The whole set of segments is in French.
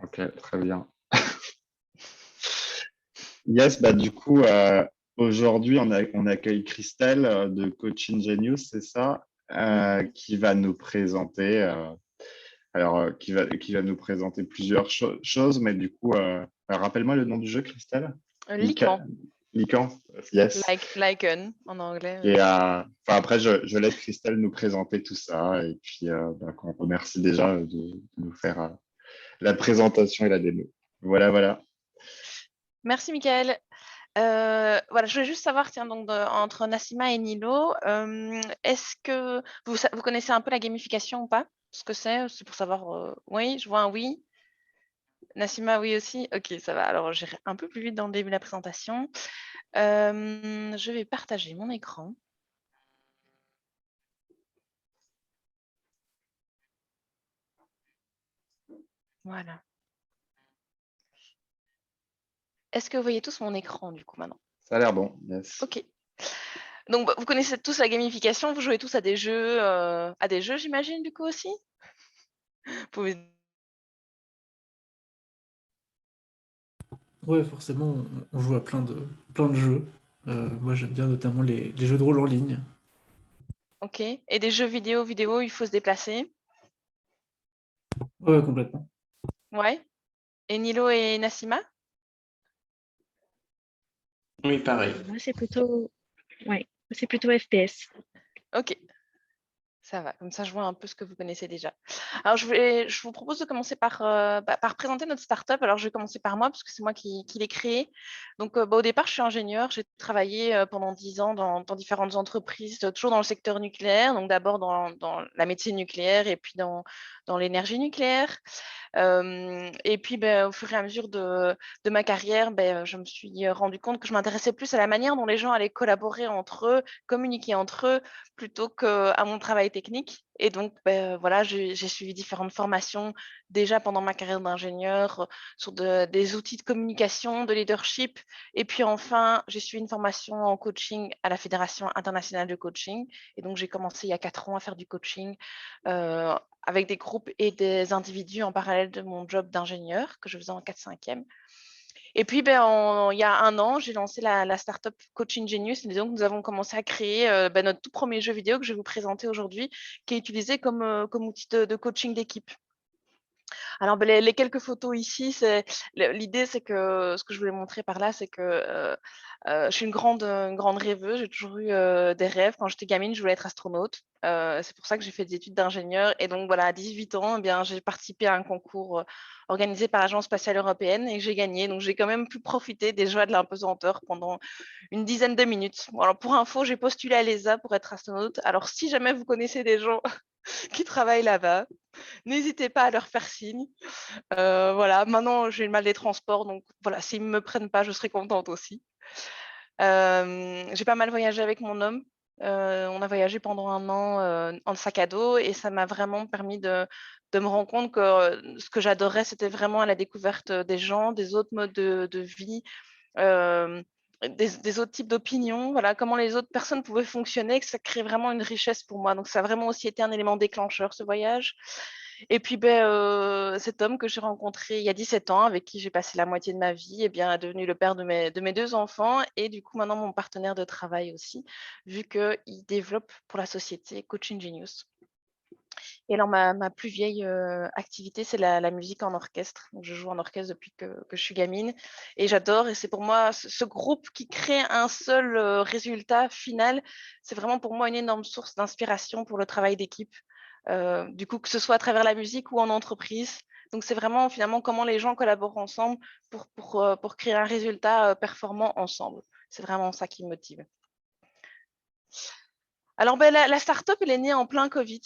Ok, très bien. Yes, bah du coup, aujourd'hui, on accueille Christelle de Coaching Genius, c'est ça, qui va nous présenter, qui va nous présenter plusieurs choses, mais du coup, rappelle-moi le nom du jeu, Christelle? Lika- Lican, Lican, yes. Lycan en anglais. Et après, je laisse Christelle nous présenter tout ça, et puis on remercie déjà de nous faire la présentation et la démo. Voilà, voilà. Merci, Michael. Voilà, je voulais juste savoir, tiens, donc entre Nassima et Nilo, est-ce que vous connaissez un peu la gamification ou pas? Ce que c'est pour savoir. Oui, je vois un oui. Nassima, oui aussi. Ok, ça va. Alors, j'irai un peu plus vite dans le début de la présentation. Je vais partager mon écran. Voilà. Est-ce que vous voyez tous mon écran du coup maintenant? Ça a l'air bon, yes. Ok. Donc, vous connaissez tous la gamification, vous jouez tous à des jeux, j'imagine, du coup aussi? Vous pouvez- Ouais, forcément, on joue à plein de jeux. Moi, j'aime bien notamment les jeux de rôle en ligne. Ok. Et des jeux vidéo, il faut se déplacer. Ouais, complètement. Ouais. Et Nilo et Nassima? Oui, pareil. Moi, c'est plutôt FPS. Ok. Ça va, comme ça je vois un peu ce que vous connaissez déjà. Alors je vous propose de commencer par présenter notre startup. Alors je vais commencer par moi parce que c'est moi qui l'ai créée. Donc au départ je suis ingénieure, j'ai travaillé pendant 10 ans dans différentes entreprises, toujours dans le secteur nucléaire, donc d'abord dans la médecine nucléaire et puis dans l'énergie nucléaire. Et puis, au fur et à mesure de ma carrière, je me suis rendu compte que je m'intéressais plus à la manière dont les gens allaient collaborer entre eux, communiquer entre eux, plutôt qu'à mon travail technique. Et donc, voilà, j'ai suivi différentes formations déjà pendant ma carrière d'ingénieur sur des outils de communication, de leadership. Et puis enfin, j'ai suivi une formation en coaching à la Fédération internationale de coaching. Et donc, j'ai commencé il y a 4 ans à faire du coaching avec des groupes et des individus en parallèle de mon job d'ingénieur que je faisais en 4/5e. Et puis, il y a 1 an, j'ai lancé la startup Coaching Genius. Et donc, nous avons commencé à créer notre tout premier jeu vidéo que je vais vous présenter aujourd'hui, qui est utilisé comme outil de coaching d'équipe. Alors, les quelques photos ici, l'idée, c'est que ce que je voulais montrer par là, c'est que je suis une grande rêveuse. J'ai toujours eu des rêves. Quand j'étais gamine, je voulais être astronaute. C'est pour ça que j'ai fait des études d'ingénieur. Et donc, voilà, à 18 ans, eh bien, j'ai participé à un concours organisé par l'Agence spatiale européenne et j'ai gagné. Donc, j'ai quand même pu profiter des joies de l'impesanteur pendant une dizaine de minutes. Bon, alors, pour info, j'ai postulé à l'ESA pour être astronaute. Alors, si jamais vous connaissez des gens qui travaillent là-bas, n'hésitez pas à leur faire signe. Voilà, maintenant j'ai le mal des transports, donc voilà, s'ils ne me prennent pas, je serai contente aussi. J'ai pas mal voyagé avec mon homme. On a voyagé pendant 1 an en sac à dos et ça m'a vraiment permis de me rendre compte que ce que j'adorais, c'était vraiment la découverte des gens, des autres modes de vie, euh, des autres types d'opinions, voilà, comment les autres personnes pouvaient fonctionner, que ça crée vraiment une richesse pour moi. Donc ça a vraiment aussi été un élément déclencheur, ce voyage. Et puis, cet homme que j'ai rencontré il y a 17 ans, avec qui j'ai passé la moitié de ma vie, est devenu le père de mes 2 enfants et du coup maintenant mon partenaire de travail aussi, vu qu'il développe pour la société Coaching Genius. Et alors ma plus vieille activité, c'est la musique en orchestre. Donc, je joue en orchestre depuis que je suis gamine et j'adore. Et c'est pour moi ce groupe qui crée un seul résultat final, c'est vraiment pour moi une énorme source d'inspiration pour le travail d'équipe. Du coup, que ce soit à travers la musique ou en entreprise. Donc, c'est vraiment finalement comment les gens collaborent ensemble pour créer un résultat performant ensemble. C'est vraiment ça qui me motive. Alors, la start-up, elle est née en plein Covid.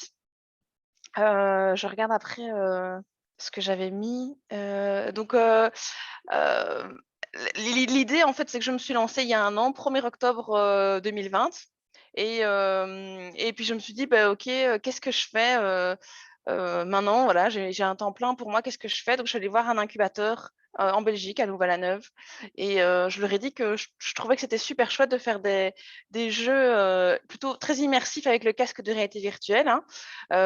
Je regarde après ce que j'avais mis. L'idée, en fait, c'est que je me suis lancée il y a 1 an, 1er octobre 2020. Et puis, je me suis dit, OK, qu'est-ce que je fais maintenant? Voilà, j'ai un temps plein pour moi, qu'est-ce que je fais? Donc, je suis allée voir un incubateur en Belgique, à Louvain-la-Neuve. Et je leur ai dit que je trouvais que c'était super chouette de faire des jeux plutôt très immersifs avec le casque de réalité virtuelle, hein,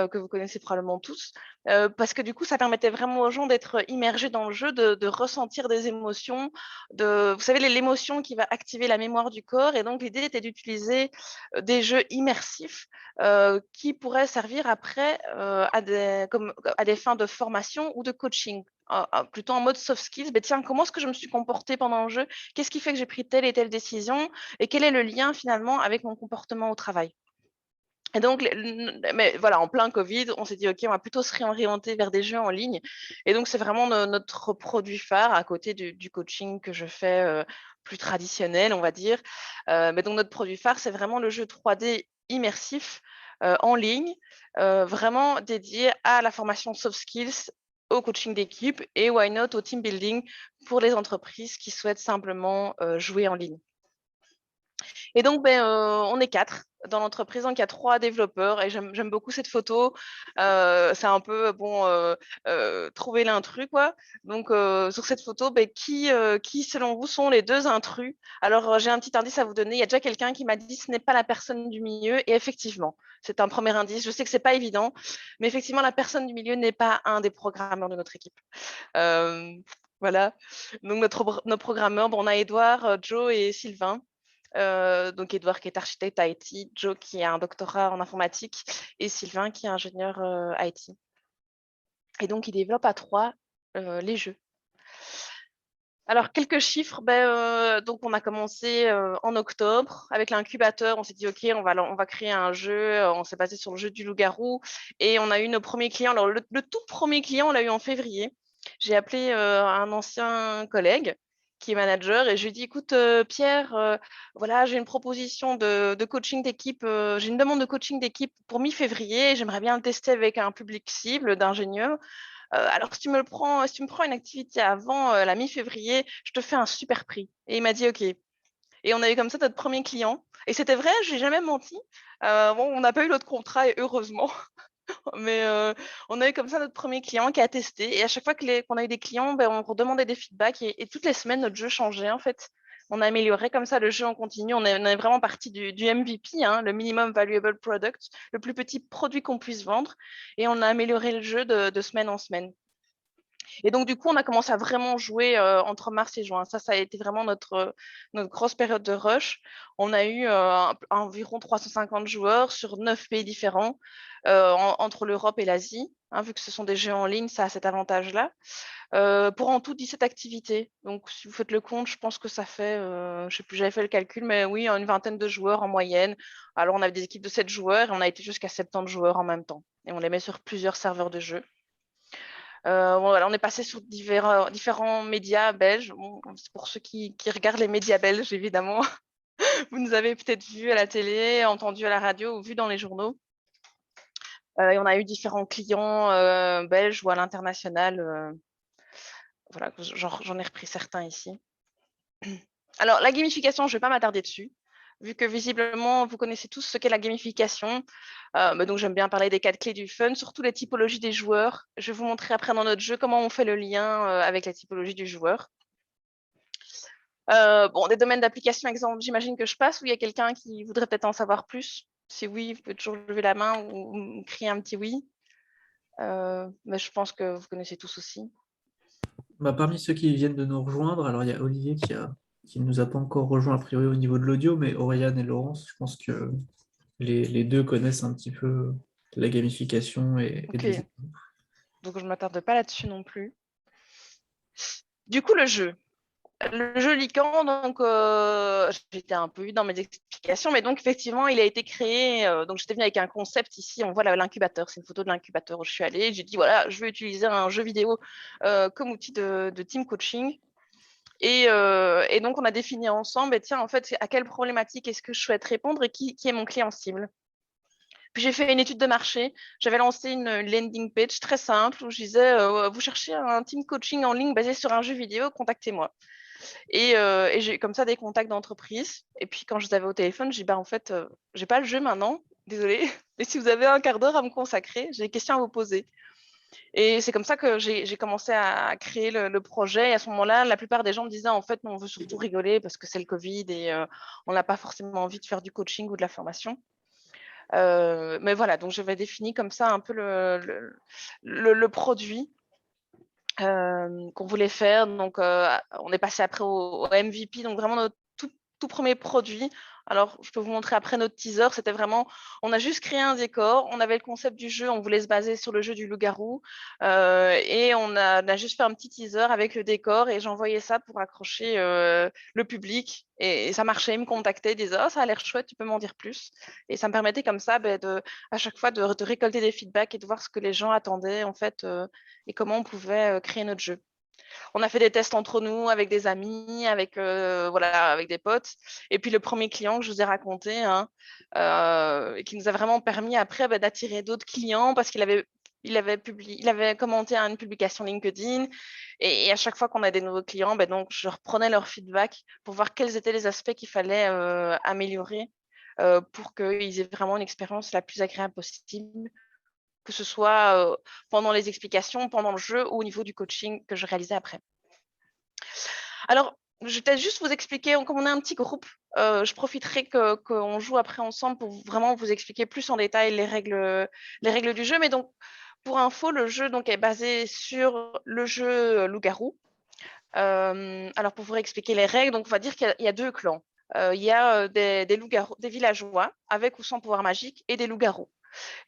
que vous connaissez probablement tous, parce que du coup, ça permettait vraiment aux gens d'être immergés dans le jeu, de ressentir des émotions, vous savez, l'émotion qui va activer la mémoire du corps. Et donc, l'idée était d'utiliser des jeux immersifs qui pourraient servir après à des fins de formation ou de coaching. Plutôt en mode soft skills, ben tiens, comment est-ce que je me suis comportée pendant le jeu? Qu'est-ce qui fait que j'ai pris telle et telle décision? Et quel est le lien finalement avec mon comportement au travail? Et donc, mais voilà, en plein Covid, on s'est dit, OK, on va plutôt se réorienter vers des jeux en ligne. Et donc, c'est vraiment notre produit phare à côté du coaching que je fais plus traditionnel, on va dire. Mais donc, notre produit phare, c'est vraiment le jeu 3D immersif en ligne, vraiment dédié à la formation soft skills, au coaching d'équipe et why not au team building pour les entreprises qui souhaitent simplement jouer en ligne. Et donc, on est 4 dans l'entreprise, donc il y a 3 développeurs et j'aime beaucoup cette photo. C'est un peu, bon, trouver l'intrus, quoi. Donc, sur cette photo, qui, selon vous, sont les 2 intrus? Alors, j'ai un petit indice à vous donner. Il y a déjà quelqu'un qui m'a dit: «Ce n'est pas la personne du milieu», et effectivement, c'est un premier indice. Je sais que c'est pas évident, mais effectivement, la personne du milieu n'est pas un des programmeurs de notre équipe. Voilà. Donc nos programmeurs, bon, on a Édouard, Joe et Sylvain. Donc Edouard qui est architecte IT, Joe qui a un doctorat en informatique et Sylvain qui est ingénieur IT. Et donc ils développent à 3 les jeux. Alors quelques chiffres, donc on a commencé en octobre avec l'incubateur. On s'est dit OK, on va créer un jeu. On s'est basé sur le jeu du loup-garou et on a eu nos premiers clients. Alors le tout premier client, on l'a eu en février. J'ai appelé un ancien collègue qui est manager et je lui ai dit: «Écoute, Pierre, voilà, j'ai une proposition de coaching d'équipe, j'ai une demande de coaching d'équipe pour mi-février. J'aimerais bien le tester avec un public cible d'ingénieurs. Alors si tu me prends une activité avant la mi-février, je te fais un super prix.» Et il m'a dit: «OK.» Et on a eu comme ça notre premier client. Et c'était vrai, je n'ai jamais menti. Bon, on n'a pas eu l'autre contrat, et heureusement. Mais on a eu comme ça notre premier client qui a testé. Et à chaque fois qu'on a eu des clients, on redemandait des feedbacks. Et toutes les semaines, notre jeu changeait en fait. On a amélioré comme ça le jeu en continu. On est vraiment parti du MVP, hein, le minimum valuable product, le plus petit produit qu'on puisse vendre. Et on a amélioré le jeu de semaine en semaine. Et donc, du coup, on a commencé à vraiment jouer entre mars et juin. Ça a été vraiment notre grosse période de rush. On a eu environ 350 joueurs sur 9 pays différents entre l'Europe et l'Asie. Hein, vu que ce sont des jeux en ligne, ça a cet avantage-là. Pour en tout 17 activités. Donc, si vous faites le compte, je pense que ça fait, je ne sais plus, j'avais fait le calcul, mais oui, une vingtaine de joueurs en moyenne. Alors, on avait des équipes de 7 joueurs et on a été jusqu'à 70 joueurs en même temps. Et on les met sur plusieurs serveurs de jeu. Voilà, on est passé sur différents médias belges. Bon, c'est pour ceux qui regardent les médias belges, évidemment. Vous nous avez peut-être vus à la télé, entendu à la radio ou vus dans les journaux. Et on a eu différents clients belges ou à l'international. Voilà, j'en ai repris certains ici. Alors, la gamification, je ne vais pas m'attarder dessus, vu que visiblement, vous connaissez tous ce qu'est la gamification. Mais donc, j'aime bien parler des 4 clés du fun, surtout les typologies des joueurs. Je vais vous montrer après dans notre jeu comment on fait le lien avec la typologie du joueur. Bon, des domaines d'application, exemple, j'imagine que je passe, ou il y a quelqu'un qui voudrait peut-être en savoir plus? Si oui, vous pouvez toujours lever la main ou crier un petit oui. Mais je pense que vous connaissez tous aussi. Parmi ceux qui viennent de nous rejoindre, alors il y a Olivier qui ne nous a pas encore rejoint a priori au niveau de l'audio, mais Aurélien et Laurence, je pense que les deux connaissent un petit peu la gamification et Ok. des... Donc, je ne m'attarde pas là-dessus non plus. Du coup, le jeu. Le jeu Lycan, donc j'étais un peu vite dans mes explications, mais donc effectivement, il a été créé. Donc j'étais venue avec un concept ici. On voit l'incubateur, c'est une photo de l'incubateur où je suis allée. J'ai dit voilà, je veux utiliser un jeu vidéo comme outil de team coaching. Et donc on a défini ensemble. Et tiens, en fait, à quelle problématique est-ce que je souhaite répondre et qui est mon client cible? Puis j'ai fait une étude de marché. J'avais lancé une landing page très simple où je disais vous cherchez un team coaching en ligne basé sur un jeu vidéo, contactez-moi. Et j'ai eu comme ça des contacts d'entreprise. Et puis quand je les avais au téléphone, j'ai dit en fait, j'ai pas le jeu maintenant, désolée. Et si vous avez un quart d'heure à me consacrer, j'ai des questions à vous poser. Et c'est comme ça que j'ai commencé à créer le projet. Et à ce moment-là, la plupart des gens me disaient, en fait, nous, on veut surtout rigoler parce que c'est le Covid et on n'a pas forcément envie de faire du coaching ou de la formation. Mais voilà, donc j'avais défini comme ça un peu le produit qu'on voulait faire. Donc, on est passé après au MVP, donc vraiment notre tout premier produit. Alors, je peux vous montrer après notre teaser. C'était vraiment, on a juste créé un décor. On avait le concept du jeu. On voulait se baser sur le jeu du loup-garou. Et on a juste fait un petit teaser avec le décor et j'envoyais ça pour accrocher le public. Et ça marchait. Ils me contactaient, ils disaient, oh, ça a l'air chouette, tu peux m'en dire plus. Et ça me permettait comme ça, à chaque fois, de récolter des feedbacks et de voir ce que les gens attendaient, en fait, et comment on pouvait créer notre jeu. On a fait des tests entre nous, avec des amis, avec, voilà, avec des potes. Et puis le premier client que je vous ai raconté, hein, qui nous a vraiment permis après d'attirer d'autres clients parce il avait commenté à une publication LinkedIn. Et à chaque fois qu'on a des nouveaux clients, donc, je reprenais leur feedback pour voir quels étaient les aspects qu'il fallait améliorer pour qu'ils aient vraiment une expérience la plus agréable possible, que ce soit pendant les explications, pendant le jeu ou au niveau du coaching que je réalisais après. Alors, je vais peut-être juste vous expliquer, comme on est un petit groupe, je profiterai qu'on joue après ensemble pour vraiment vous expliquer plus en détail les règles du jeu. Mais donc, pour info, le jeu donc, est basé sur le jeu Loup-garou. Alors, pour vous expliquer les règles, donc, on va dire qu'il y a deux clans. Il y a des loups-garous, des villageois, avec ou sans pouvoir magique, et des loups-garous.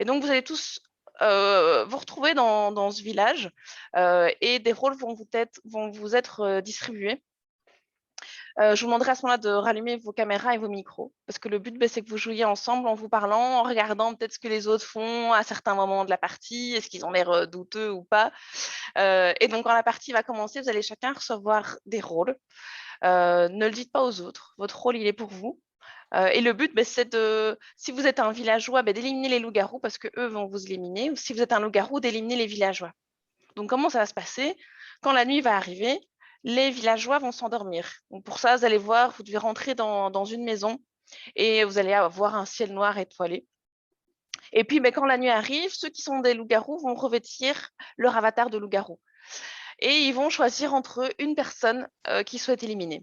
Et donc, vous allez tous vous retrouver dans ce village et des rôles vont vous être distribués. Je vous demanderai à ce moment-là de rallumer vos caméras et vos micros parce que le but, c'est que vous jouiez ensemble en vous parlant, en regardant peut-être ce que les autres font à certains moments de la partie, est-ce qu'ils ont l'air douteux ou pas. Et donc, quand la partie va commencer, vous allez chacun recevoir des rôles. Ne le dites pas aux autres. Votre rôle, il est pour vous. Et le but, c'est si vous êtes un villageois, d'éliminer les loups-garous parce qu'eux vont vous éliminer. Ou si vous êtes un loup-garou, d'éliminer les villageois. Donc, comment ça va se passer? Quand la nuit va arriver, les villageois vont s'endormir. Donc, pour ça, vous allez voir, vous devez rentrer dans une maison et vous allez avoir un ciel noir étoilé. Et puis, quand la nuit arrive, ceux qui sont des loups-garous vont revêtir leur avatar de loup-garou. Et ils vont choisir entre eux une personne qu'ils souhaitent éliminer.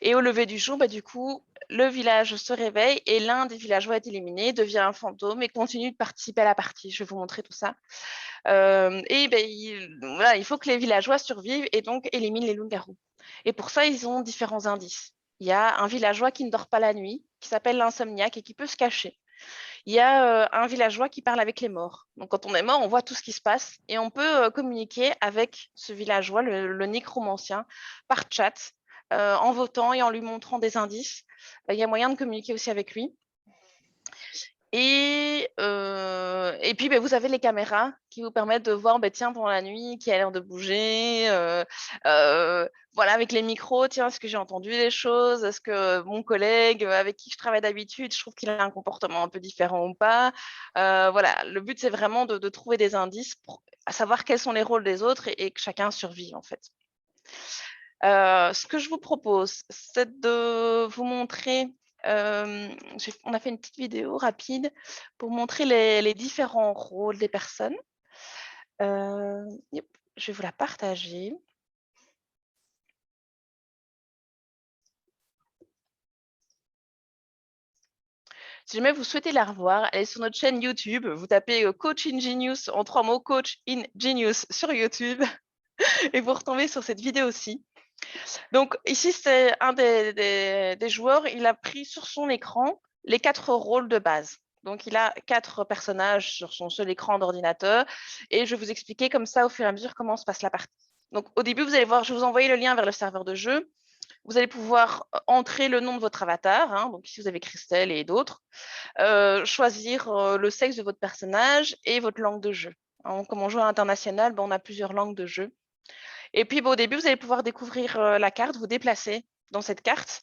Et au lever du jour, du coup, le village se réveille et l'un des villageois est éliminé, devient un fantôme et continue de participer à la partie. Je vais vous montrer tout ça. Il faut que les villageois survivent et donc éliminent les loups-garous. Et pour ça, ils ont différents indices. Il y a un villageois qui ne dort pas la nuit, qui s'appelle l'insomniaque et qui peut se cacher. Il y a un villageois qui parle avec les morts. Donc, quand on est mort, on voit tout ce qui se passe et on peut communiquer avec ce villageois, le nécromancien, par chat, en votant et en lui montrant des indices. Il y a moyen de communiquer aussi avec lui. Et puis, vous avez les caméras qui vous permettent de voir, tiens, pendant la nuit, qui a l'air de bouger. Voilà, avec les micros, tiens, est-ce que j'ai entendu des choses? Est-ce que mon collègue avec qui je travaille d'habitude, je trouve qu'il a un comportement un peu différent ou pas? Voilà, le but, c'est vraiment de trouver des indices pour savoir quels sont les rôles des autres et que chacun survive, en fait. Ce que je vous propose, c'est de vous montrer... on a fait une petite vidéo rapide pour montrer les différents rôles des personnes. Je vais vous la partager. Si jamais vous souhaitez la revoir, allez sur notre chaîne YouTube, vous tapez Coach in Genius en 3 mots, Coach in Genius sur YouTube et vous retombez sur cette vidéo aussi. Donc ici, c'est un des joueurs, il a pris sur son écran les 4 rôles de base. Donc il a 4 personnages sur son seul écran d'ordinateur et je vais vous expliquer comme ça au fur et à mesure comment se passe la partie. Donc au début, vous allez voir, je vais vous envoyer le lien vers le serveur de jeu. Vous allez pouvoir entrer le nom de votre avatar, hein, donc ici vous avez Christelle et d'autres, choisir le sexe de votre personnage et votre langue de jeu. Hein, comme on joue à l'international, on a plusieurs langues de jeu. Et puis, au début, vous allez pouvoir découvrir la carte, vous déplacer dans cette carte.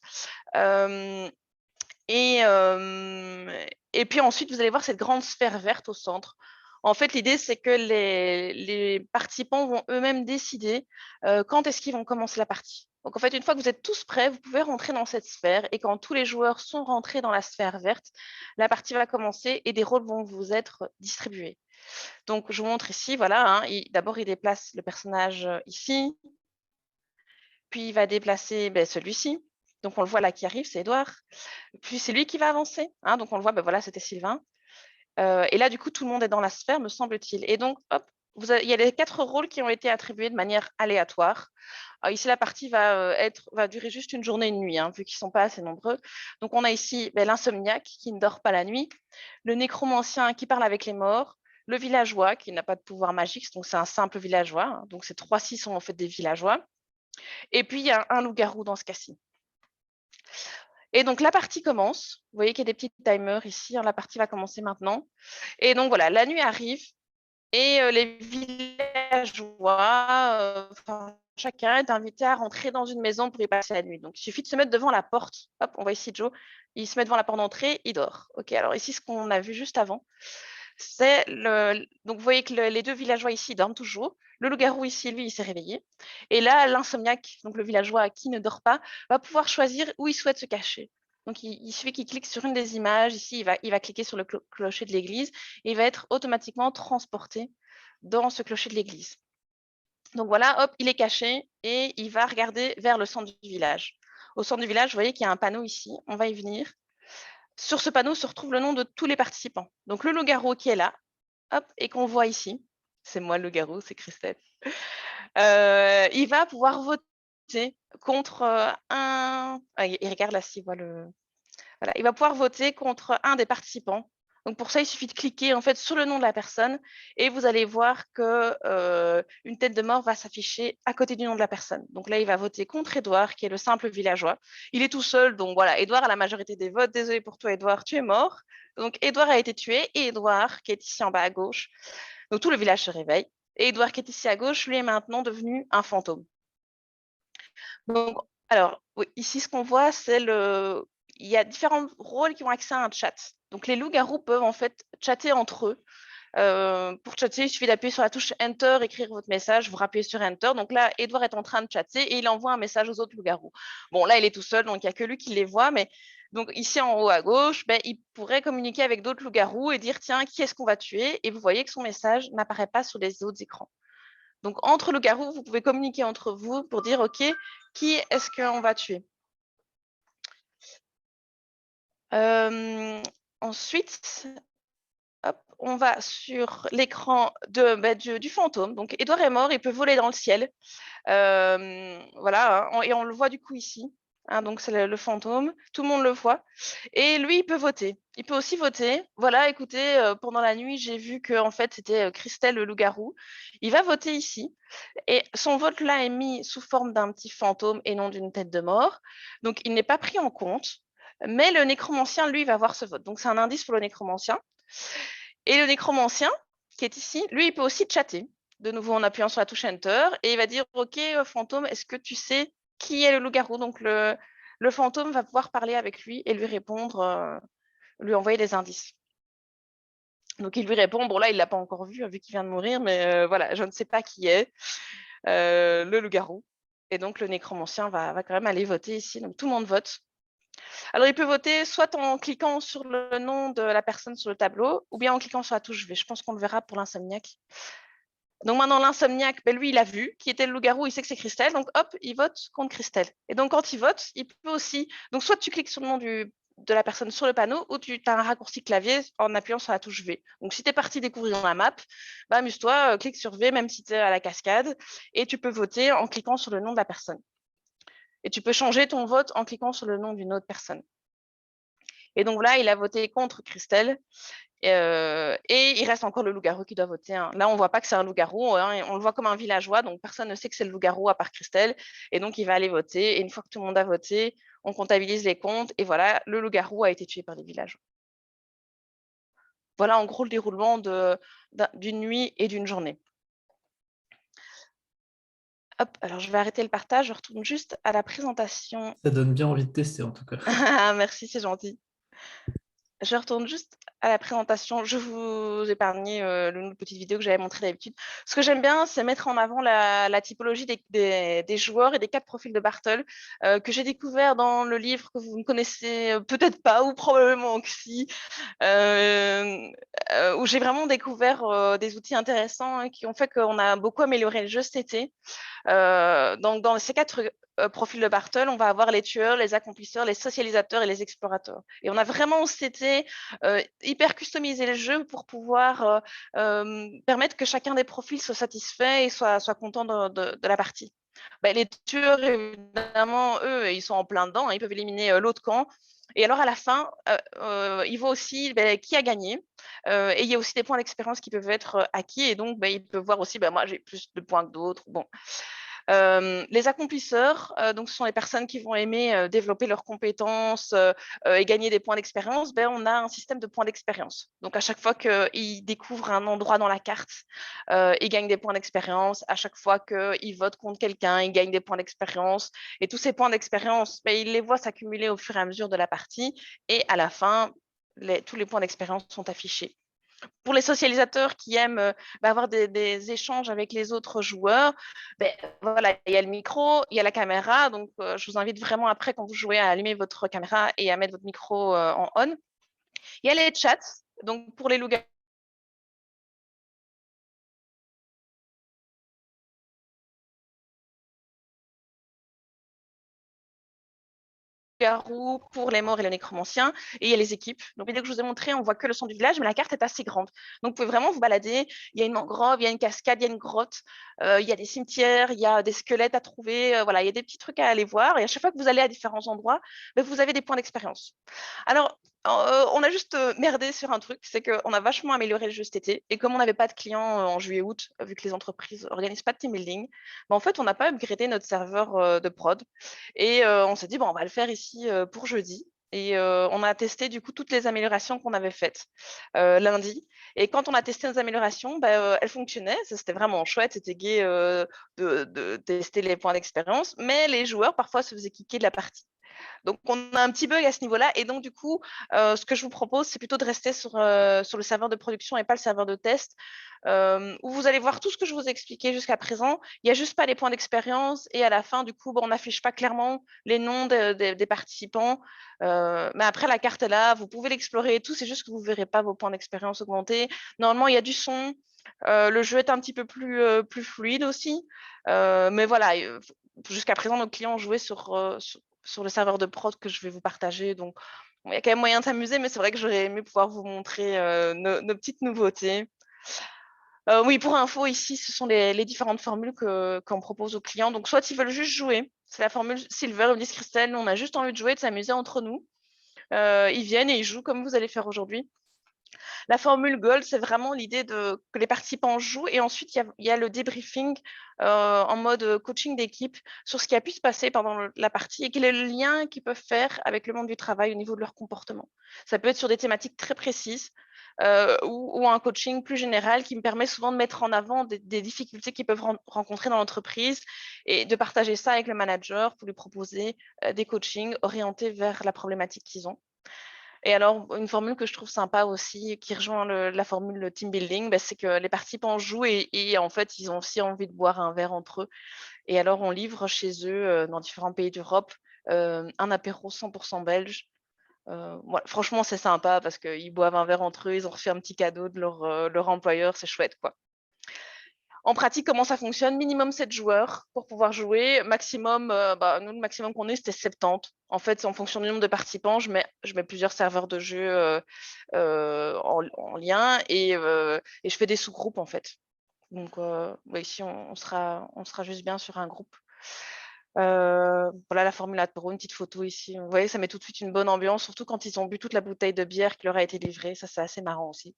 Et puis ensuite, vous allez voir cette grande sphère verte au centre. En fait, l'idée, c'est que les participants vont eux-mêmes décider quand est-ce qu'ils vont commencer la partie. Donc, en fait, une fois que vous êtes tous prêts, vous pouvez rentrer dans cette sphère. Et quand tous les joueurs sont rentrés dans la sphère verte, la partie va commencer et des rôles vont vous être distribués. Donc, je vous montre ici, voilà. Hein, d'abord, il déplace le personnage ici. Puis, il va déplacer celui-ci. Donc, on le voit là qui arrive, c'est Edouard. Puis, c'est lui qui va avancer. Hein, donc, on le voit, voilà, c'était Sylvain. Et là, du coup, tout le monde est dans la sphère, me semble-t-il. Et donc, hop, il y a les 4 rôles qui ont été attribués de manière aléatoire. Alors, ici, la partie va durer juste une journée et une nuit, hein, vu qu'ils ne sont pas assez nombreux. Donc, on a ici l'insomniaque qui ne dort pas la nuit, le nécromancien qui parle avec les morts, le villageois qui n'a pas de pouvoir magique, donc c'est un simple villageois. Hein, donc, ces 3-6 sont en fait des villageois. Et puis, il y a un loup-garou dans ce cas-ci. Et donc, la partie commence. Vous voyez qu'il y a des petits timers ici. Hein, la partie va commencer maintenant. Et donc, voilà, la nuit arrive. Et les villageois, chacun est invité à rentrer dans une maison pour y passer la nuit. Donc, il suffit de se mettre devant la porte. Hop, on voit ici Joe. Il se met devant la porte d'entrée, il dort. OK, alors ici, ce qu'on a vu juste avant, c'est donc vous voyez que les 2 villageois ici dorment toujours. Le loup-garou ici, lui, il s'est réveillé. Et là, l'insomniaque, donc le villageois qui ne dort pas, va pouvoir choisir où il souhaite se cacher. Donc, il suffit qu'il clique sur une des images. Ici, il va cliquer sur le clocher de l'église et il va être automatiquement transporté dans ce clocher de l'église. Donc voilà, hop, il est caché et il va regarder vers le centre du village. Au centre du village, vous voyez qu'il y a un panneau ici. On va y venir. Sur ce panneau se retrouve le nom de tous les participants. Donc le loup-garou qui est là, hop, et qu'on voit ici. C'est moi le loup-garou, c'est Christelle. Il va pouvoir voter contre un... Ah, il regarde là s'il voit le... Voilà, il va pouvoir voter contre un des participants. Donc pour ça, il suffit de cliquer en fait sur le nom de la personne et vous allez voir que une tête de mort va s'afficher à côté du nom de la personne. Donc là, il va voter contre Édouard, qui est le simple villageois. Il est tout seul, donc voilà, Édouard a la majorité des votes. Désolé pour toi, Édouard, tu es mort. Donc Édouard a été tué et Édouard, qui est ici en bas à gauche, donc tout le village se réveille. Et Édouard, qui est ici à gauche, lui est maintenant devenu un fantôme. Donc, alors, oui, ici, ce qu'on voit, c'est il y a différents rôles qui ont accès à un chat. Donc, les loups-garous peuvent en fait chatter entre eux. Pour chatter, il suffit d'appuyer sur la touche Enter, écrire votre message, vous rappuyez sur Enter. Donc là, Edouard est en train de chatter et il envoie un message aux autres loups-garous. Bon, là, il est tout seul, donc il n'y a que lui qui les voit. Mais donc ici en haut à gauche, il pourrait communiquer avec d'autres loups-garous et dire tiens, qui est-ce qu'on va tuer? Et vous voyez que son message n'apparaît pas sur les autres écrans. Donc, entre loups-garous, vous pouvez communiquer entre vous pour dire, OK, qui est-ce qu'on va tuer? Ensuite, hop, on va sur l'écran du fantôme. Donc, Édouard est mort, il peut voler dans le ciel. Voilà, hein, et on le voit du coup ici. Hein, donc, c'est le fantôme. Tout le monde le voit. Et lui, il peut voter. Il peut aussi voter. Voilà, écoutez, pendant la nuit, j'ai vu que en fait, c'était Christelle, le loup-garou. Il va voter ici. Et son vote là est mis sous forme d'un petit fantôme et non d'une tête de mort. Donc, il n'est pas pris en compte. Mais le nécromancien, lui, va avoir ce vote. Donc, c'est un indice pour le nécromancien. Et le nécromancien, qui est ici, lui, il peut aussi chatter. De nouveau en appuyant sur la touche Enter. Et il va dire, OK, fantôme, est-ce que tu sais qui est le loup-garou? Donc, le fantôme va pouvoir parler avec lui et lui répondre, lui envoyer des indices. Donc, il lui répond, bon là, il ne l'a pas encore vu qu'il vient de mourir, mais voilà, je ne sais pas qui est le loup-garou. Et donc, le nécromancien va quand même aller voter ici. Donc, tout le monde vote. Alors, il peut voter soit en cliquant sur le nom de la personne sur le tableau, ou bien en cliquant sur la touche V. Je pense qu'on le verra pour l'insomniaque. Donc maintenant, l'insomniaque, lui, il a vu qui était le loup-garou, il sait que c'est Christelle, donc hop, il vote contre Christelle. Et donc, quand il vote, il peut aussi... Donc, soit tu cliques sur le nom de la personne sur le panneau, ou tu as un raccourci clavier en appuyant sur la touche V. Donc, si tu es parti découvrir la map, amuse-toi, clique sur V, même si tu es à la cascade, et tu peux voter en cliquant sur le nom de la personne. Et tu peux changer ton vote en cliquant sur le nom d'une autre personne. Et donc là, il a voté contre Christelle. Et il reste encore le loup-garou qui doit voter. Hein. Là, on ne voit pas que c'est un loup-garou, hein, on le voit comme un villageois, donc personne ne sait que c'est le loup-garou à part Christelle. Et donc, il va aller voter. Et une fois que tout le monde a voté, on comptabilise les comptes. Et voilà, le loup-garou a été tué par les villageois. Voilà en gros le déroulement d'une nuit et d'une journée. Hop, alors je vais arrêter le partage, je retourne juste à la présentation. Ça donne bien envie de tester en tout cas. Merci, c'est gentil. Je retourne juste à la présentation, je vous épargne une petite vidéo que j'avais montrée d'habitude. Ce que j'aime bien, c'est mettre en avant la typologie des joueurs et des 4 profils de Bartle que j'ai découvert dans le livre que vous ne connaissez peut-être pas ou probablement que si, où j'ai vraiment découvert des outils intéressants qui ont fait qu'on a beaucoup amélioré le jeu cet été. Donc, dans ces 4 profils de Bartle, on va avoir les tueurs, les accomplisseurs, les socialisateurs et les explorateurs. Et on a vraiment cet été hyper customisé le jeu pour pouvoir permettre que chacun des profils soit satisfait et soit content de la partie. Ben, les tueurs, évidemment, eux, ils sont en plein dedans, hein, ils peuvent éliminer l'autre camp. Et alors, à la fin, il voit aussi qui a gagné. Et il y a aussi des points d'expérience qui peuvent être acquis. Et donc, ils peuvent voir aussi, moi, j'ai plus de points que d'autres. Bon. Les accomplisseurs, donc ce sont les personnes qui vont aimer développer leurs compétences et gagner des points d'expérience. On a un système de points d'expérience. Donc à chaque fois qu'ils découvrent un endroit dans la carte, ils gagnent des points d'expérience. À chaque fois qu'ils votent contre quelqu'un, ils gagnent des points d'expérience. Et tous ces points d'expérience, ils les voient s'accumuler au fur et à mesure de la partie. Et à la fin, tous les points d'expérience sont affichés. Pour les socialisateurs qui aiment avoir des échanges avec les autres joueurs, voilà, il y a le micro, il y a la caméra. Donc, je vous invite vraiment après, quand vous jouez, à allumer votre caméra et à mettre votre micro en on. Il y a les chats. Donc, pour les loups-garous, pour les morts et les nécromanciens, et il y a les équipes. Donc, vidéo que je vous ai montré, on voit que le centre du village, mais la carte est assez grande. Donc, vous pouvez vraiment vous balader. Il y a une mangrove, il y a une cascade, il y a une grotte, il y a des cimetières, il y a des squelettes à trouver. Voilà, il y a des petits trucs à aller voir. Et à chaque fois que vous allez à différents endroits, vous avez des points d'expérience. Alors, on a juste merdé sur un truc, c'est qu'on a vachement amélioré le jeu cet été. Et comme on n'avait pas de clients en juillet-août, vu que les entreprises n'organisent pas de team building, en fait, on n'a pas upgradé notre serveur de prod. Et on s'est dit, on va le faire ici pour jeudi. Et on a testé du coup toutes les améliorations qu'on avait faites lundi. Et quand on a testé nos améliorations, elles fonctionnaient. Ça, c'était vraiment chouette. C'était gai de tester les points d'expérience. Mais les joueurs, parfois, se faisaient kicker de la partie. Donc, on a un petit bug à ce niveau-là. Et donc, du coup, ce que je vous propose, c'est plutôt de rester sur le serveur de production et pas le serveur de test, où vous allez voir tout ce que je vous ai expliqué jusqu'à présent. Il n'y a juste pas les points d'expérience. Et à la fin, du coup, on n'affiche pas clairement les noms des participants. Mais après, la carte est là. Vous pouvez l'explorer et tout. C'est juste que vous ne verrez pas vos points d'expérience augmenter. Normalement, il y a du son. Le jeu est un petit peu plus fluide aussi. Mais voilà, jusqu'à présent, nos clients ont joué sur le serveur de prod que je vais vous partager. Donc, il y a quand même moyen de s'amuser, mais c'est vrai que j'aurais aimé pouvoir vous montrer nos petites nouveautés. Oui, pour info, ici, ce sont les différentes formules qu'on propose aux clients. Donc, soit ils veulent juste jouer, c'est la formule Silver, ou Ulysse Christelle. Nous, on a juste envie de jouer, de s'amuser entre nous. Ils viennent et ils jouent comme vous allez faire aujourd'hui. La formule Gold, c'est vraiment l'idée que les participants jouent et ensuite il y a le débriefing en mode coaching d'équipe sur ce qui a pu se passer pendant la partie et quel est le lien qu'ils peuvent faire avec le monde du travail au niveau de leur comportement. Ça peut être sur des thématiques très précises ou un coaching plus général qui me permet souvent de mettre en avant des difficultés qu'ils peuvent rencontrer dans l'entreprise et de partager ça avec le manager pour lui proposer des coachings orientés vers la problématique qu'ils ont. Et alors, une formule que je trouve sympa aussi, qui rejoint la formule team building, c'est que les participants jouent et en fait, ils ont aussi envie de boire un verre entre eux. Et alors, on livre chez eux, dans différents pays d'Europe, un apéro 100% belge. Voilà, franchement, c'est sympa parce qu'ils boivent un verre entre eux, ils ont reçu un petit cadeau de leur employeur, c'est chouette, quoi. En pratique, comment ça fonctionne? Minimum 7 joueurs pour pouvoir jouer. Maximum, nous, le maximum qu'on ait, c'était 70. En fait, en fonction du nombre de participants, je mets plusieurs serveurs de jeu en lien et je fais des sous-groupes, en fait. Donc, ici, on sera juste bien sur un groupe. Voilà la formule pour une petite photo ici. Vous voyez, ça met tout de suite une bonne ambiance, surtout quand ils ont bu toute la bouteille de bière qui leur a été livrée. Ça, c'est assez marrant aussi.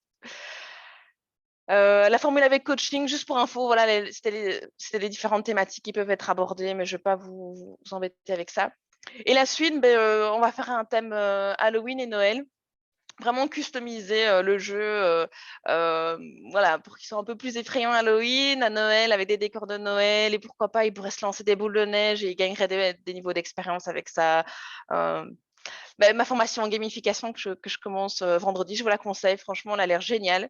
La formule avec coaching, juste pour info, voilà, c'était les différentes thématiques qui peuvent être abordées, mais je ne vais pas vous embêter avec ça. Et la suite, on va faire un thème Halloween et Noël, vraiment customiser le jeu voilà, pour qu'ils soient un peu plus effrayants Halloween, à Noël, avec des décors de Noël, et pourquoi pas, ils pourraient se lancer des boules de neige et ils gagneraient des niveaux d'expérience avec ça. ma formation en gamification que je commence vendredi, je vous la conseille. Franchement, elle a l'air géniale.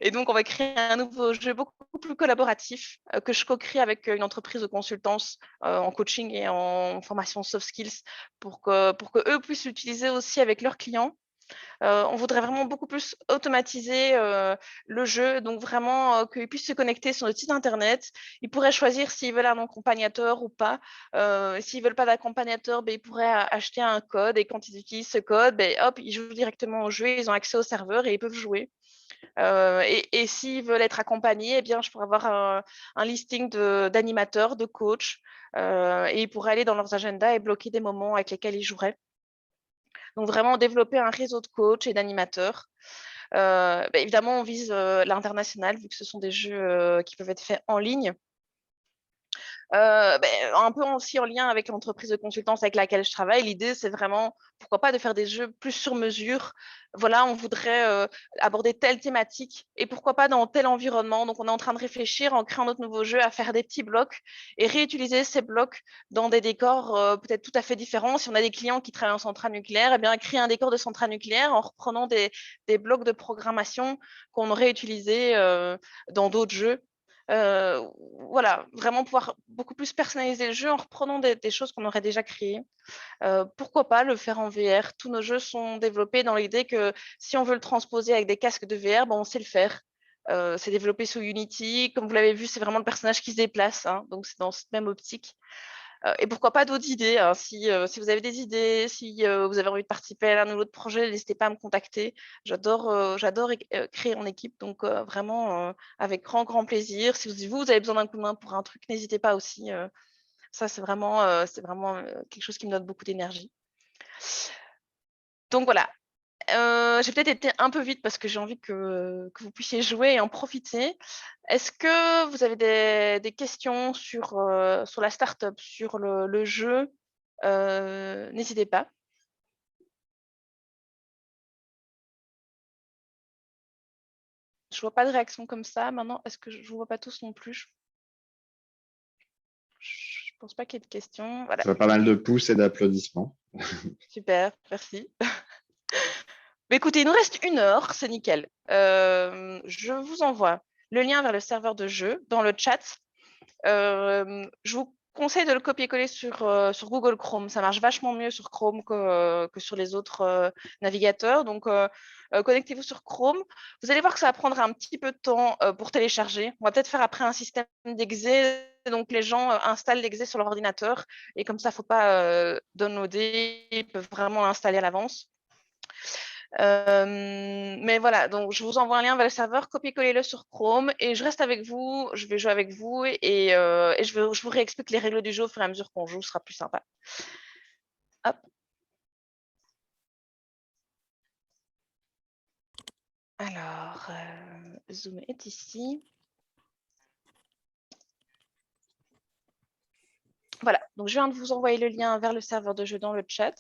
Et donc, on va créer un nouveau jeu beaucoup plus collaboratif que je co-crée avec une entreprise de consultance en coaching et en formation soft skills pour que eux puissent l'utiliser aussi avec leurs clients. On voudrait vraiment beaucoup plus automatiser le jeu, donc vraiment qu'ils puissent se connecter sur notre site internet. Ils pourraient choisir s'ils veulent un accompagnateur ou pas. S'ils veulent pas d'accompagnateur, ils pourraient acheter un code et quand ils utilisent ce code, hop, ils jouent directement au jeu, ils ont accès au serveur et ils peuvent jouer. Et s'ils veulent être accompagnés, je pourrais avoir un listing d'animateurs, de coachs, et ils pourraient aller dans leurs agendas et bloquer des moments avec lesquels ils joueraient. Donc, vraiment développer un réseau de coachs et d'animateurs. Évidemment, on vise l'international, vu que ce sont des jeux qui peuvent être faits en ligne. Un peu aussi en lien avec l'entreprise de consultance avec laquelle je travaille. L'idée, c'est vraiment, pourquoi pas, de faire des jeux plus sur mesure. Voilà, on voudrait aborder telle thématique et pourquoi pas dans tel environnement. Donc, on est en train de réfléchir en créant notre nouveau jeu à faire des petits blocs et réutiliser ces blocs dans des décors peut-être tout à fait différents. Si on a des clients qui travaillent en centrale nucléaire, créer un décor de centrale nucléaire en reprenant des blocs de programmation qu'on aurait utilisés dans d'autres jeux. Voilà, vraiment pouvoir beaucoup plus personnaliser le jeu en reprenant des choses qu'on aurait déjà créées. Pourquoi pas le faire en VR? Tous nos jeux sont développés dans l'idée que si on veut le transposer avec des casques de VR, on sait le faire. C'est développé sous Unity. Comme vous l'avez vu, c'est vraiment le personnage qui se déplace, hein, donc c'est dans cette même optique. Et pourquoi pas d'autres idées, hein, si vous avez des idées, si vous avez envie de participer à l'un ou l'autre projet, n'hésitez pas à me contacter. J'adore créer en équipe, donc vraiment avec grand plaisir. Si vous avez besoin d'un coup de main pour un truc, n'hésitez pas aussi. Ça, c'est vraiment quelque chose qui me donne beaucoup d'énergie. Donc voilà, j'ai peut-être été un peu vite parce que j'ai envie que vous puissiez jouer et en profiter. Est-ce que vous avez des questions sur la startup, sur le jeu? N'hésitez pas. Je vois pas de réaction comme ça. Maintenant, est-ce que je ne vois pas tous non plus? Je pense pas qu'il y ait de questions. Voilà. Ça fait pas mal de pouces et d'applaudissements. Super, merci. Écoutez, il nous reste 1 heure, c'est nickel. Je vous envoie le lien vers le serveur de jeu dans le chat. Je vous conseille de le copier-coller sur Google Chrome. Ça marche vachement mieux sur Chrome que sur les autres navigateurs. Donc, connectez-vous sur Chrome. Vous allez voir que ça va prendre un petit peu de temps pour télécharger. On va peut-être faire après un système d'exe. Donc, les gens installent l'exe sur leur ordinateur. Et comme ça, il ne faut pas downloader. Ils peuvent vraiment l'installer à l'avance. Mais voilà, donc je vous envoie un lien vers le serveur, copiez-collez-le sur Chrome et je reste avec vous, je vais jouer avec vous et je vous réexplique les règles du jeu au fur et à mesure qu'on joue, ce sera plus sympa. Hop. Alors, Zoom est ici. Voilà, donc je viens de vous envoyer le lien vers le serveur de jeu dans le chat.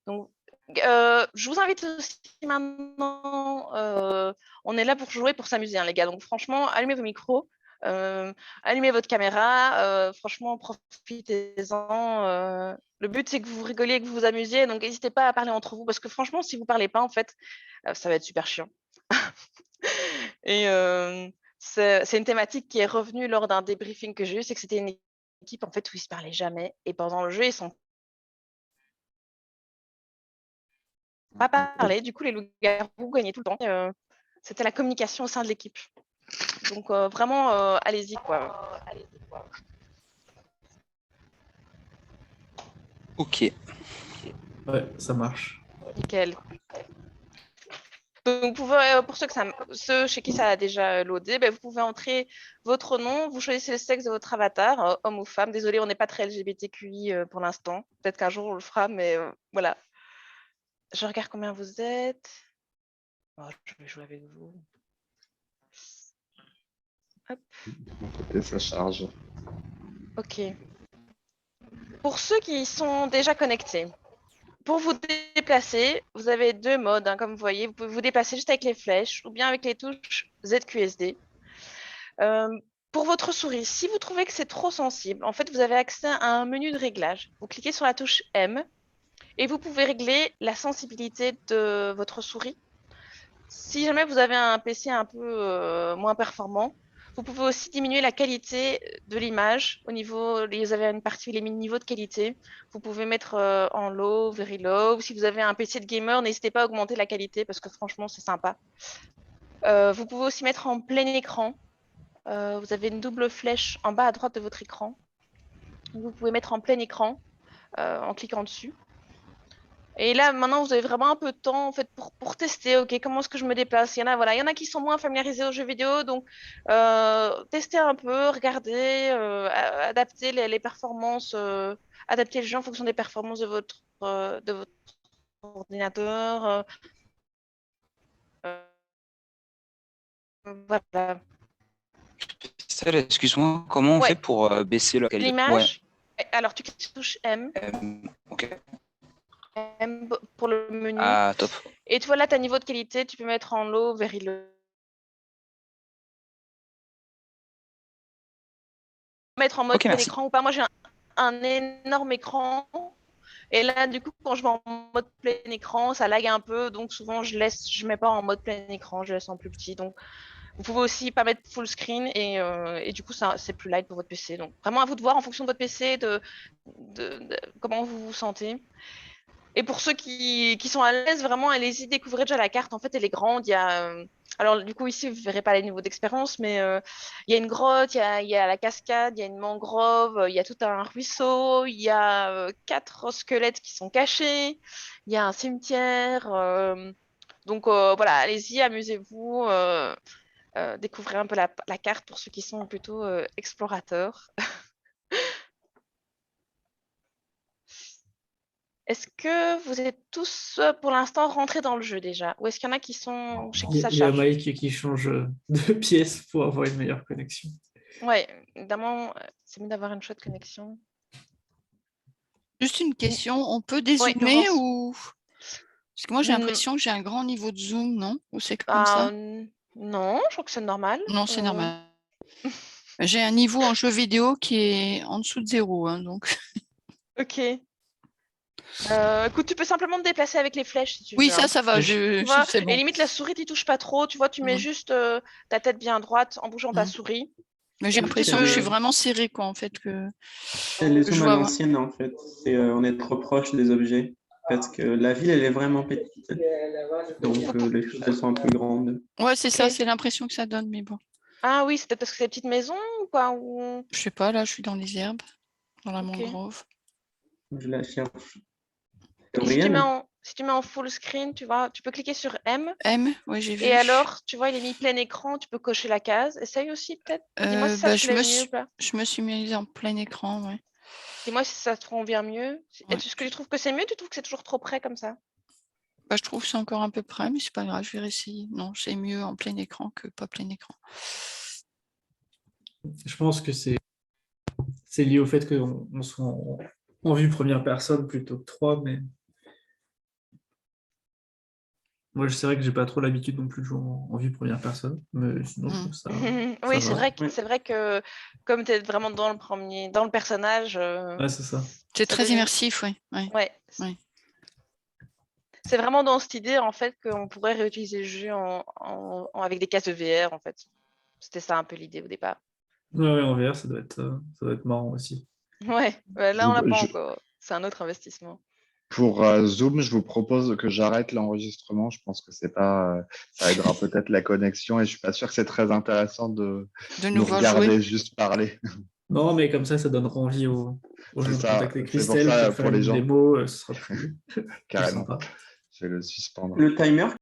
Donc, je vous invite aussi maintenant, on est là pour jouer, pour s'amuser, hein, les gars. Donc franchement, allumez vos micros, allumez votre caméra, franchement, profitez-en. Le but, c'est que vous rigoliez, que vous vous amusiez. Donc n'hésitez pas à parler entre vous, parce que franchement, si vous ne parlez pas, en fait, ça va être super chiant. Et c'est une thématique qui est revenue lors d'un débriefing que j'ai eu, c'est que c'était une équipe en fait où ils ne se parlaient jamais. Et pendant le jeu, ils sont pas parlé. Du coup, les loups-garous gagnaient tout le temps. C'était la communication au sein de l'équipe. Donc, vraiment, allez-y, quoi. Ok. Ouais, ça marche. Nickel. Donc, vous pouvez, pour ceux chez qui ça a déjà loadé, vous pouvez entrer votre nom, vous choisissez le sexe de votre avatar, homme ou femme. Désolé, on n'est pas très LGBTQI pour l'instant. Peut-être qu'un jour on le fera, mais voilà. Je regarde combien vous êtes. Oh, je vais jouer avec vous. Hop. De mon côté, ça charge. Ok. Pour ceux qui sont déjà connectés, pour vous déplacer, vous avez 2 modes, hein, comme vous voyez. Vous pouvez vous déplacer juste avec les flèches ou bien avec les touches ZQSD. Pour votre souris, si vous trouvez que c'est trop sensible, en fait, vous avez accès à un menu de réglage. Vous cliquez sur la touche M et vous pouvez régler la sensibilité de votre souris. Si jamais vous avez un PC un peu moins performant, vous pouvez aussi diminuer la qualité de l'image. Vous avez une partie les niveaux de qualité. Vous pouvez mettre en low, very low. Si vous avez un PC de gamer, n'hésitez pas à augmenter la qualité parce que franchement, c'est sympa. Vous pouvez aussi mettre en plein écran. Vous avez une double flèche en bas à droite de votre écran. Vous pouvez mettre en plein écran en cliquant dessus. Et là, maintenant, vous avez vraiment un peu de temps en fait, pour tester, ok, comment est-ce que je me déplace. Il y en a qui sont moins familiarisés aux jeux vidéo, donc testez un peu, regardez, adaptez les performances, adaptez le jeu en fonction des performances de votre ordinateur. Voilà. Christelle, excuse-moi, comment on Ouais. fait pour baisser la qualité? L'image, alors tu cliques sur touche M, Ok. M pour le menu. Ah, top. Et tu vois là, tu as niveau de qualité, tu peux mettre en low, very low. Mettre en mode Ok, plein merci. écran ou pas. Moi, j'ai un énorme écran. Et là, du coup, quand je vais en mode plein écran, ça lag un peu. Donc, souvent, je mets pas en mode plein écran, je laisse en plus petit. Donc, vous pouvez aussi pas mettre full screen et du coup, c'est plus light pour votre PC. Donc, vraiment à vous de voir en fonction de votre PC, de comment vous vous sentez. Et pour ceux qui sont à l'aise, vraiment, allez-y, découvrez déjà la carte. En fait, elle est grande. Alors, du coup, ici, vous ne verrez pas les niveaux d'expérience, mais il y a une grotte, il y a la cascade, il y a une mangrove, il y a tout un ruisseau, il y a 4 squelettes qui sont cachés, il y a un cimetière. Donc, voilà, allez-y, amusez-vous, découvrez un peu la carte pour ceux qui sont plutôt explorateurs. Est-ce que vous êtes tous pour l'instant rentrés dans le jeu déjà? Ou est-ce qu'il y en a qui sont chez qui ça Il y a charge? Mike qui change de pièce pour avoir une meilleure connexion. Ouais, évidemment, c'est mieux d'avoir une chouette connexion. Juste une question, on peut Oui, dézoomer Laurence. ou... Parce que moi j'ai l'impression que j'ai un grand niveau de zoom, non? Ou c'est comme ça? Non, je crois que c'est normal. Non, c'est normal. J'ai un niveau en jeu vidéo qui est en dessous de 0, hein, donc. Ok. Écoute, tu peux simplement te déplacer avec les flèches si tu Oui, veux. ça va, Tu vois, c'est et bon. limite la souris, tu touches pas trop. Tu vois, tu mets juste ta tête bien droite en bougeant ta souris. Mais j'ai Et puis, tu l'impression que je suis peux- vraiment serré, quoi, en fait. C'est les Je zooms à vois. l'ancienne, en fait. On est trop proche des objets. Parce que la ville, elle est vraiment petite. Donc, les choses, elles sont un peu grandes. Ouais, c'est ça, Ok. c'est l'impression que ça donne, mais bon. Ah oui, c'est peut-être parce que c'est des petites maisons ou quoi ou... Je sais pas, là, je suis dans les herbes, dans la Ok. mangrove. Je la cherche. Et si tu mets Gabriel, en full screen, tu vois, tu peux cliquer sur M. M, ouais, j'ai vu. Et alors, tu vois, il est mis plein écran, tu peux cocher la case. Essaye aussi peut-être. Dis-moi si ça te plaît mieux ou pas. je me suis mise en plein écran, ouais. Dis-moi si ça te convient mieux. Ouais. Est-ce que tu trouves que c'est mieux? Tu trouves que c'est toujours trop près comme ça? Bah, je trouve que c'est encore un peu près, mais c'est pas grave, je vais réessayer. Non, c'est mieux en plein écran que pas plein écran. Je pense que c'est lié au fait qu'on soit en vue première personne plutôt que 3, mais moi, c'est vrai que j'ai pas trop l'habitude non plus de jouer en vue première personne, mais sinon, je trouve ça. Oui, ça va. c'est vrai que comme tu es vraiment dans le personnage, Ouais, c'est ça. C'est ça très donne- immersif, oui. Ouais. Ouais. Ouais. C'est vraiment dans cette idée en fait qu'on pourrait réutiliser le jeu avec des casques de VR en fait. C'était ça un peu l'idée au départ. Ouais, en VR, ça doit être marrant aussi. Ouais, là on l'a pas Je- encore. C'est un autre investissement. Pour Zoom, je vous propose que j'arrête l'enregistrement. Je pense que c'est pas, ça aidera peut-être la connexion et je suis pas sûr que c'est très intéressant de De nous nous voir regarder jouer. juste parler. Non, mais comme ça donnera envie aux C'est gens de ça, contacter c'est pour Christelle ça, pour faire pour les une gens. démo, ce sera plus Carrément. sympa. Je vais le suspendre. le timer